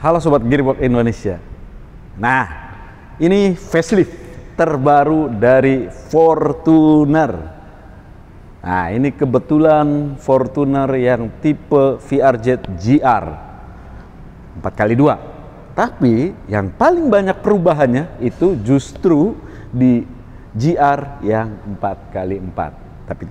Halo Sobat Gearbox Indonesia. Nah, ini facelift terbaru dari Fortuner. Nah, ini kebetulan Fortuner yang tipe VRZ GR 4x2. Tapi yang paling banyak perubahannya itu justru di GR yang 4x4. Tapi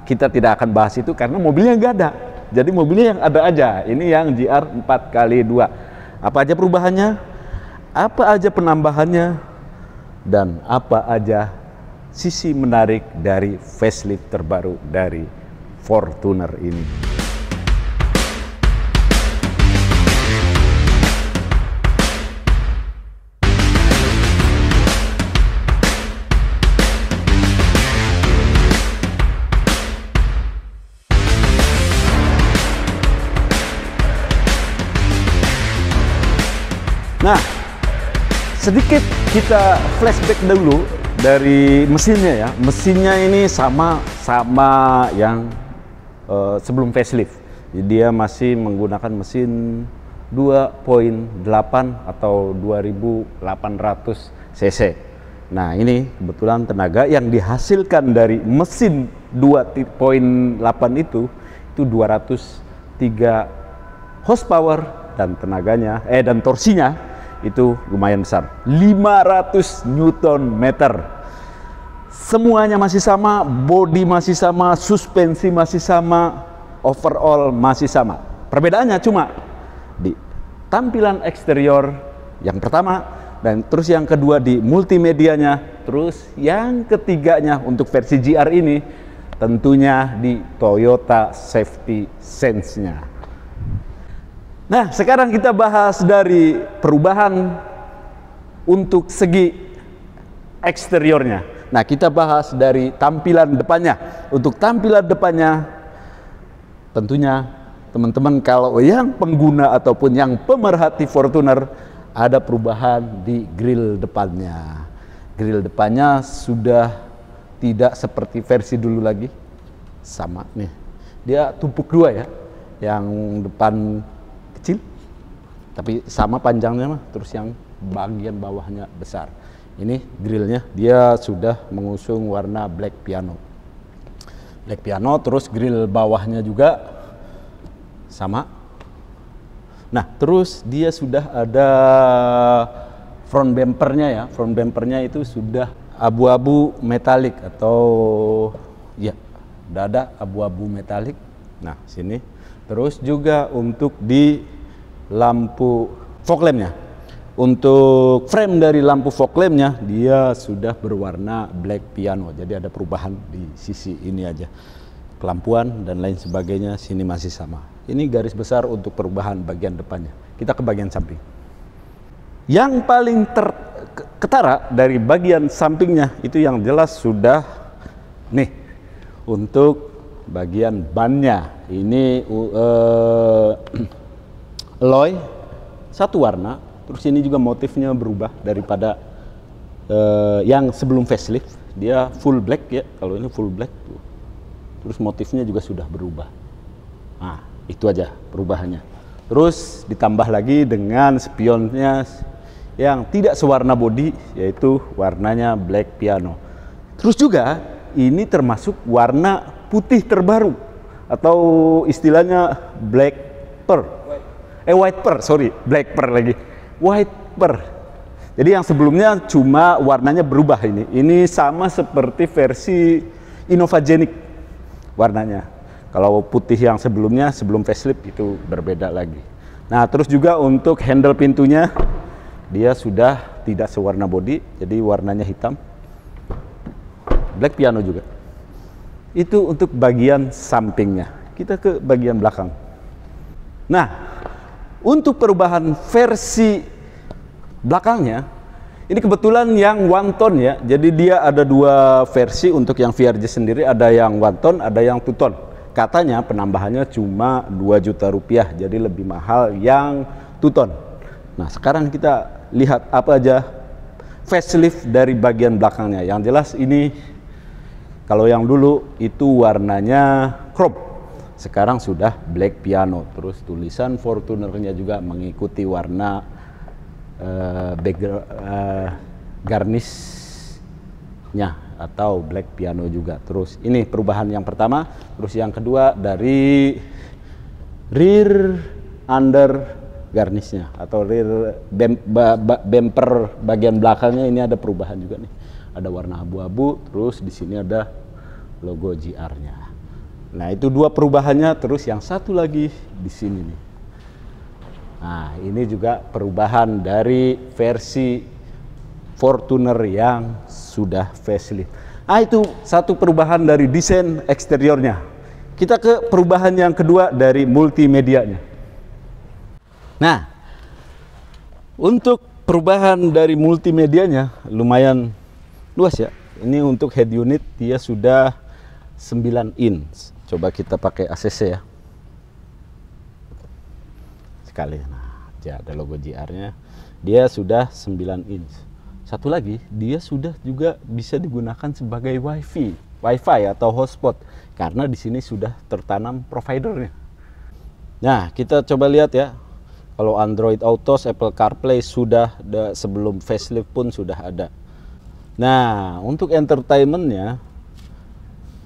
kita tidak akan bahas itu karena mobilnya nggak ada. Jadi mobilnya yang ada aja. Ini yang GR 4x2. Apa aja perubahannya? Apa aja penambahannya? Dan apa aja sisi menarik dari facelift terbaru dari Fortuner ini? Nah, sedikit kita flashback dulu dari mesinnya ya. Mesinnya ini sama yang sebelum facelift. Jadi dia masih menggunakan mesin 2.8 atau 2800 cc. Nah, ini kebetulan tenaga yang dihasilkan dari mesin 2.8 itu 203 horsepower dan tenaganya dan torsinya itu lumayan besar, 500 Nm. Semuanya masih sama, bodi masih sama, suspensi masih sama, overall masih sama. Perbedaannya cuma di tampilan eksterior yang pertama, dan terus yang kedua di multimedianya, terus yang ketiganya untuk versi GR ini tentunya di Toyota Safety Sense-nya. Nah, sekarang kita bahas dari perubahan untuk segi eksteriornya. Nah, kita bahas dari tampilan depannya. Untuk tampilan depannya, tentunya teman-teman kalau yang pengguna ataupun yang pemerhati Fortuner, ada perubahan di grill depannya. Grill depannya sudah tidak seperti versi dulu lagi. Sama nih, dia tumpuk dua ya. Yang depan kecil tapi sama panjangnya, terus yang bagian bawahnya besar. Ini grillnya dia sudah mengusung warna black piano, terus grill bawahnya juga sama. Nah, terus dia sudah ada front bumpernya ya. Front bumpernya itu sudah abu-abu metalik atau ya udah ada abu-abu metalik. Nah, sini. Terus juga untuk di lampu fog lampnya, untuk frame dari lampu fog lampnya dia sudah berwarna black piano. Jadi ada perubahan di sisi ini aja, kelampuan dan lain sebagainya sini masih sama. Ini garis besar untuk perubahan bagian depannya. Kita ke bagian samping. Yang paling ketara dari bagian sampingnya itu yang jelas sudah nih, untuk bagian bannya ini alloy satu warna, terus ini juga motifnya berubah daripada yang sebelum facelift. Dia full black ya, kalau ini full black tuh. Terus motifnya juga sudah berubah. Nah, itu aja perubahannya. Terus ditambah lagi dengan spionnya yang tidak sewarna body, yaitu warnanya black piano. Terus juga ini termasuk warna putih terbaru atau istilahnya black pearl. White pearl, sorry, black pearl lagi. White pearl. Jadi yang sebelumnya cuma warnanya berubah ini. Ini sama seperti versi Innovagenic warnanya. Kalau putih yang sebelumnya sebelum facelift itu berbeda lagi. Nah, terus juga untuk handle pintunya dia sudah tidak sewarna body, jadi warnanya hitam. Black piano juga. Itu untuk bagian sampingnya. Kita ke bagian belakang. Nah, untuk perubahan versi belakangnya, ini kebetulan yang one tone ya. Jadi dia ada dua versi untuk yang VRZ sendiri, ada yang one tone, ada yang two tone. Katanya penambahannya cuma 2 juta rupiah, jadi lebih mahal yang two tone. Nah, sekarang kita lihat apa aja facelift dari bagian belakangnya. Yang jelas ini, kalau yang dulu itu warnanya chrome. sekarang sudah black piano. Terus tulisan Fortunernya juga mengikuti warna garnishnya atau black piano juga. Terus ini perubahan yang pertama. Terus yang kedua dari rear under garnishnya atau rear bumper bagian belakangnya ini ada perubahan juga nih. Ada warna abu-abu, terus di sini ada logo GR-nya. Nah, itu dua perubahannya. Terus yang satu lagi di sini nih. Nah, ini juga perubahan dari versi Fortuner yang sudah facelift. Ah, itu satu perubahan dari desain eksteriornya. Kita ke perubahan yang kedua dari multimedianya. Nah, untuk perubahan dari multimedianya lumayan luas ya. Ini untuk head unit dia sudah 9 inch. Coba kita pakai ACC ya. Sekali. Nah, ada logo GR-nya. Dia sudah 9 inch. Satu lagi, dia sudah juga bisa digunakan sebagai Wi-Fi atau hotspot karena di sini sudah tertanam providernya. Nah, kita coba lihat ya. Kalau Android Auto, Apple CarPlay sudah sebelum facelift pun sudah ada. Nah, untuk entertainmentnya,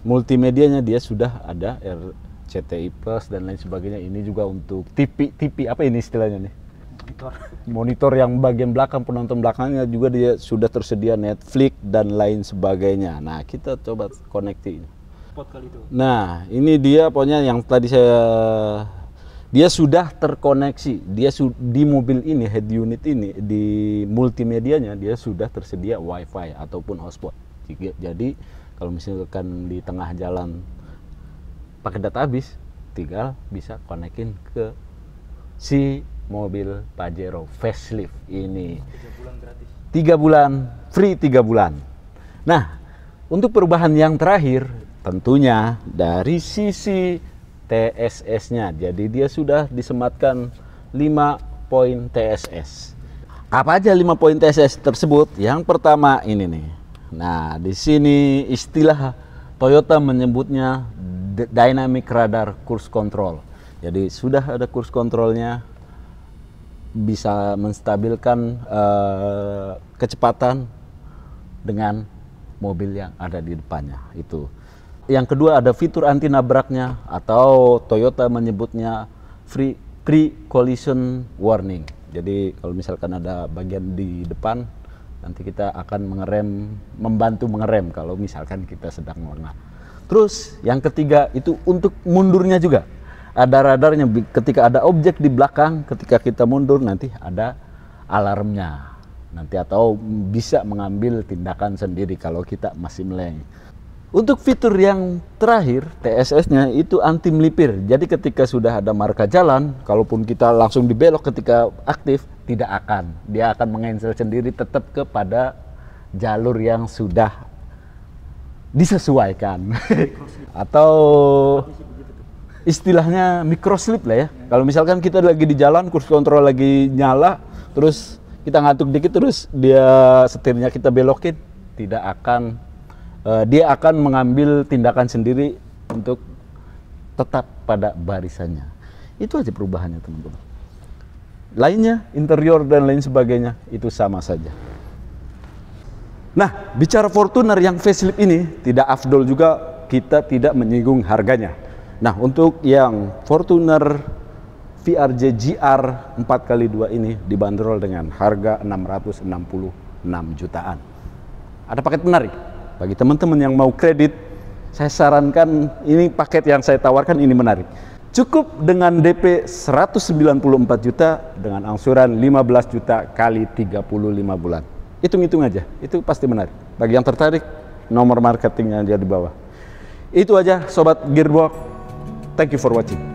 multimedianya dia sudah ada RCTI Plus dan lain sebagainya. Ini juga untuk TV apa ini istilahnya nih? Monitor yang bagian belakang, penonton belakangnya juga dia sudah tersedia Netflix dan lain sebagainya. Nah, kita coba connecting. Nah, ini dia pokoknya yang tadi dia sudah terkoneksi. Dia di mobil ini, head unit ini, di multimedianya dia sudah tersedia Wi-Fi ataupun hotspot. Jadi kalau misalkan di tengah jalan pakai data habis, tinggal bisa konekin ke si mobil Pajero facelift ini. 3 bulan gratis. 3 bulan free 3 bulan. Nah, untuk perubahan yang terakhir tentunya dari sisi TSS-nya. Jadi dia sudah disematkan 5 poin TSS. Apa aja 5 poin TSS tersebut? Yang pertama ini nih. Nah, di sini istilah Toyota menyebutnya Dynamic Radar Cruise Control. Jadi sudah ada cruise controlnya, bisa menstabilkan kecepatan dengan mobil yang ada di depannya itu. Yang kedua ada fitur anti nabraknya atau Toyota menyebutnya pre-collision warning. Jadi kalau misalkan ada bagian di depan, nanti kita akan membantu mengerem kalau misalkan kita sedang melengah. Terus yang ketiga itu untuk mundurnya juga. Ada radarnya ketika ada objek di belakang, ketika kita mundur nanti ada alarmnya. Nanti atau bisa mengambil tindakan sendiri kalau kita masih meleng. Untuk fitur yang terakhir, TSS-nya itu anti melipir. Jadi ketika sudah ada marka jalan, kalaupun kita langsung dibelok ketika aktif, tidak akan. Dia akan mengcancel sendiri tetap kepada jalur yang sudah disesuaikan. Atau istilahnya microslip lah ya. Kalau misalkan kita lagi di jalan, cruise control lagi nyala, terus kita ngantuk dikit, terus dia setirnya kita belokin, tidak akan dia akan mengambil tindakan sendiri untuk tetap pada barisannya. Itu aja perubahannya teman-teman. Lainnya, interior dan lain sebagainya, itu sama saja. Nah, bicara Fortuner yang facelift ini, tidak afdol juga kita tidak menyinggung harganya. Nah, untuk yang Fortuner VRJ GR 4x2 ini dibanderol dengan harga 666 jutaan. Ada paket menarik. Bagi teman-teman yang mau kredit, saya sarankan ini paket yang saya tawarkan ini menarik. Cukup dengan DP 194 juta dengan angsuran 15 juta kali 35 bulan. Hitung-hitung aja, itu pasti menarik. Bagi yang tertarik, nomor marketingnya dia di bawah. Itu aja Sobat Gearbox. Thank you for watching.